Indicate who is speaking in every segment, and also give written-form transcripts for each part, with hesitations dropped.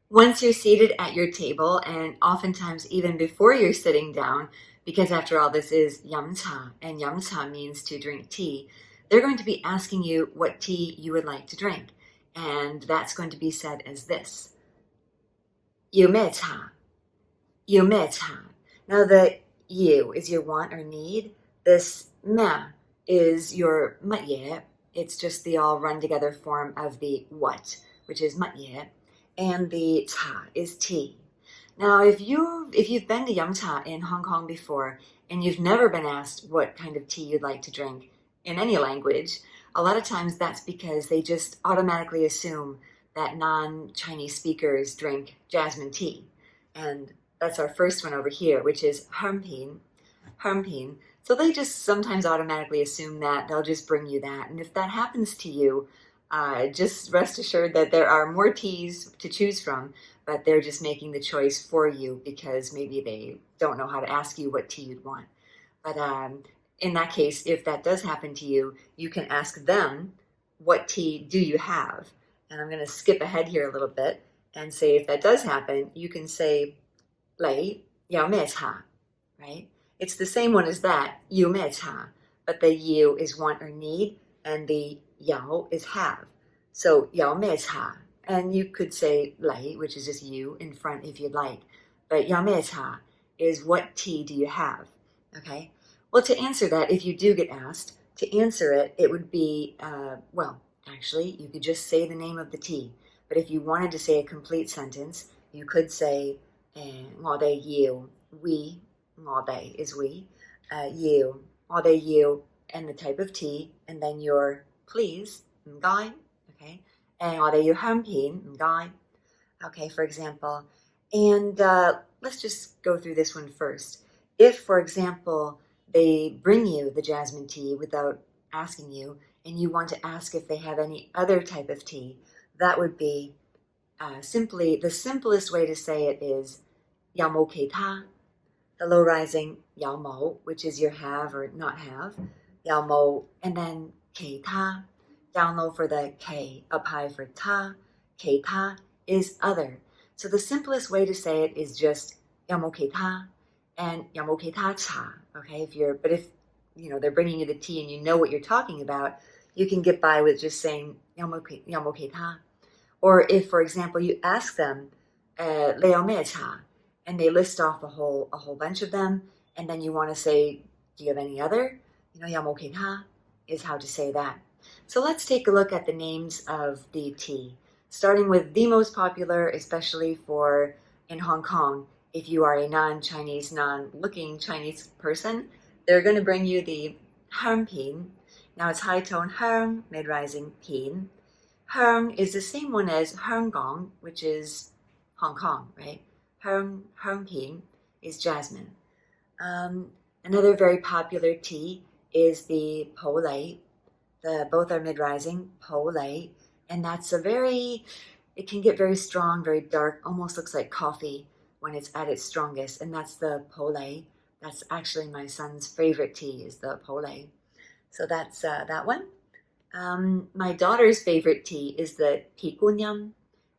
Speaker 1: Once you're seated at your table, and oftentimes even before you're sitting down, because after all, this is yamcha, and yamcha means to drink tea, they're going to be asking you what tea you would like to drink. And that's going to be said as this: 有咩茶? 有咩茶? Now, the you is your want or need. This me is your 乜嘢. It's just the all run together form of the what, which is 乜嘢. And the cha is tea. Now, if you've been to Yumcha in Hong Kong before and you've never been asked what kind of tea you'd like to drink in any language, a lot of times that's because they just automatically assume that non-Chinese speakers drink jasmine tea. And that's our first one over here, which is hēung. So they just sometimes automatically assume that they'll just bring you that. And if that happens to you, just rest assured that there are more teas to choose from, but they're just making the choice for you because maybe they don't know how to ask you what tea you'd want. But in that case, if that does happen to you, you can ask them, what tea do you have? And I'm going to skip ahead here a little bit and say, if that does happen, you can say, 嚟有咩茶, right? It's the same one as that, 有咩茶, but the you is want or need, and the yao is have. So 有咩茶, and you could say 嚟, which is just you in front if you'd like. But 有咩茶 is what tea do you have, okay? Well, to answer that, if you do get asked, to answer it, it would be, well, actually, you could just say the name of the tea. But if you wanted to say a complete sentence, you could say, 我哋要, we, 我哋 is we, 要, 我哋要, and the type of tea, and then your please, 唔該, okay? And 我哋要香片, 唔該. Okay, for example. And let's just go through this one first. If, for example, they bring you the jasmine tea without asking you, and you want to ask if they have any other type of tea, that would be simply, the simplest way to say it is 有冇其他? The low rising 有冇, which is your have or not have, 有冇, and then 其他, down low for the K, up high for ta, 其他 is other. So the simplest way to say it is just 有冇其他 and 有冇其他茶, okay? But if they're bringing you the tea and you know what you're talking about, you can get by with just saying 有冇其他. Or if, for example, you ask them 你有咩茶? And they list off a whole bunch of them, and then you want to say, do you have any other? 有冇其他 is how to say that. So let's take a look at the names of the tea, starting with the most popular, especially for in Hong Kong. If you are a non-Chinese, non-looking Chinese person, they're going to bring you the hēung pin. Now it's high tone hēung, mid-rising pin. Hēung is the same one as hēung gong, which is Hong Kong, right? Hēung pin is jasmine. Another very popular tea is the Pou Lei. Both are mid-rising, Pou Lei, and that's it can get very strong, very dark, almost looks like coffee when it's at its strongest, and that's the Pou Lei. That's actually my son's favorite tea, is the Pou Lei. So that's that one. My daughter's favorite tea is the Tea Gunyam,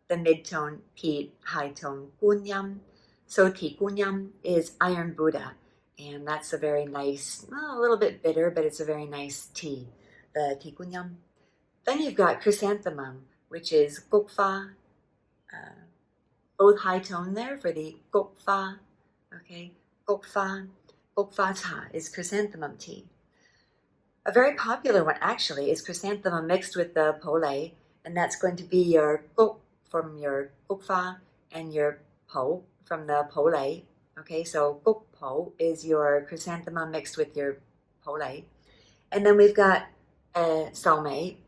Speaker 1: the mid-tone Pete, high-tone Gunyam. So Tea Gunyam is Iron Buddha, and that's a very nice, a little bit bitter, but it's a very nice tea, the Tea Gunyam. Then you've got Chrysanthemum, which is Gokfa, both high tone there for the Gokfa, okay? Gokfa cha is chrysanthemum tea. A very popular one actually is chrysanthemum mixed with the Pou Lei, and that's going to be your Gok from your Gokfa and your Pou from the Pou Lei. Okay, so Gok Pou is your chrysanthemum mixed with your Pou Lei. And then we've got Shou Mei.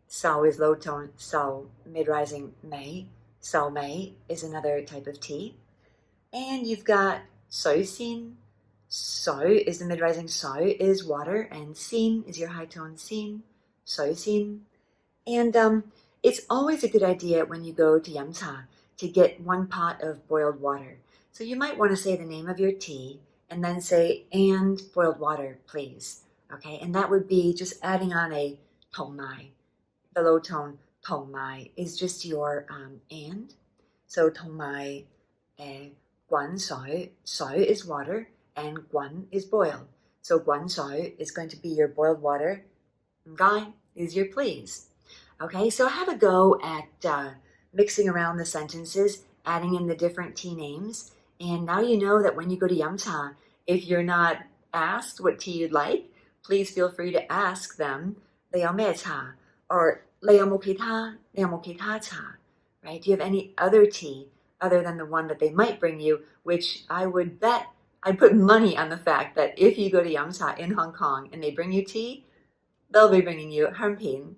Speaker 1: Sauh is low tone, sauh, mid-rising Mei. Shou Mei is another type of tea. And you've got Shui Sin. Sauh is the mid-rising, sauh is water, and Sin is your high tone Sin. Shui Sin. And it's always a good idea when you go to Yamcha to get 1 pot of boiled water. So you might want to say the name of your tea and then say, and boiled water, please. Okay, and that would be just adding on a tong mai. The low tone tong mai is just your and. So 同埋滾水, séui is water and 滾 is boiled. So 滾水 is going to be your boiled water. 唔該 is your please. Okay, so have a go at mixing around the sentences, adding in the different tea names. And now you know that when you go to Yamcha, if you're not asked what tea you'd like, please feel free to ask them, 你有咩茶? Or 你有冇其他茶? Right? Do you have any other tea other than the one that they might bring you, which I would bet, I'd put money on the fact that if you go to Yamcha in Hong Kong and they bring you tea, they'll be bringing you hēung